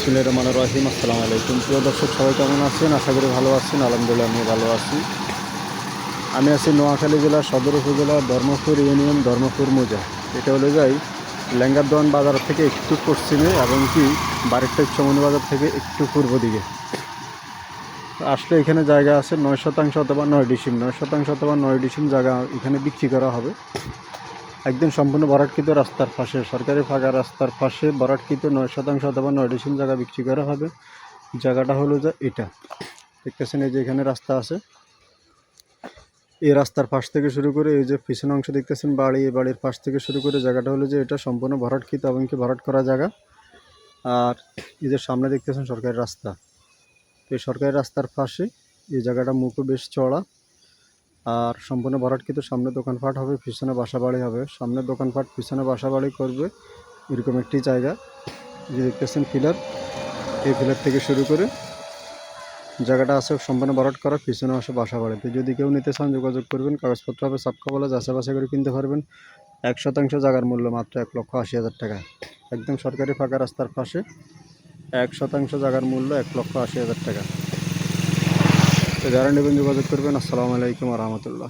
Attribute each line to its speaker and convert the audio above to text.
Speaker 1: বিসমিল্লাহির রহমানির রহিম। আসসালামু আলাইকুম। প্রিয় দর্শক, সবাই কেমন আছেন? আশা করি ভালো আছেন। আলহামদুলিল্লাহ আমি ভালো আছি। আমি আছি নোয়াখালী জেলার সদর উপজেলা ধর্মপুর ইউনিয়ন, ধর্মপুর মৌজা। এটা হলো যাই লেঙ্গারদোয়ান বাজার থেকে একটু পশ্চিমে এবং কি বারেকটা চমনি বাজার থেকে একটু পূর্ব দিকে আসলে এখানে জায়গা আছে 9 শতাংশ অথবা 9 ডিসিম, 9 শতাংশ অথবা 9 ডিসিম জায়গা এখানে বিক্রি করা হবে। একদম সম্পূর্ণ ভরাটকৃত রাস্তার পাশে, সরকারি ফাঁকা রাস্তার পাশে ভরাটকৃত 9 শতাংশ অথবা 9 ডিসিম জায়গা বিক্রি করা হবে। জায়গাটা হলো যে এটা দেখতেছেন, এই যে এখানে রাস্তা আছে, এই রাস্তার পাশ থেকে শুরু করে এই যে পিছনে অংশ দেখতেছেন বাড়ি, এই বাড়ির পাশ থেকে শুরু করে জায়গাটা হলো যে এটা সম্পূর্ণ ভরাটকৃত এবং কি ভরাট করা জায়গা। আর এই যে সামনে দেখতেছেন সরকারি রাস্তা, তো এই সরকারি রাস্তার পাশে এই জায়গাটা মুখও বেশ চড়া আর সম্পূর্ণ ভরাটকৃত। সামনে দোকানপাট হবে, পিছনে বাসা বাড়ি হবে। সামনে দোকানপাট, পিছনে বাসা বাড়ি করবে, এরকম একটি জায়গা। যে দেখতেছেন পিলার, এই পিলার থেকে শুরু করে জায়গাটা আছে সম্পূর্ণ ভরাট করা, পিছনে আসে বাসা বাড়িতে। যদি কেউ নিতে চান যোগাযোগ করবেন, কাগজপত্র হবে সাপকা বলে যাচাই বাছাই করে কিনতে পারবেন। 1 শতাংশ জায়গার মূল্য মাত্র 1,80,000 টাকা। একদম সরকারি ফাঁকা রাস্তার পাশে 1 শতাংশ জায়গার মূল্য 1,80,000 টাকা। তো যারা নেবেন যোগাযোগ করবেন। আসসালামু আলাইকুম রহমতুল্লাহ।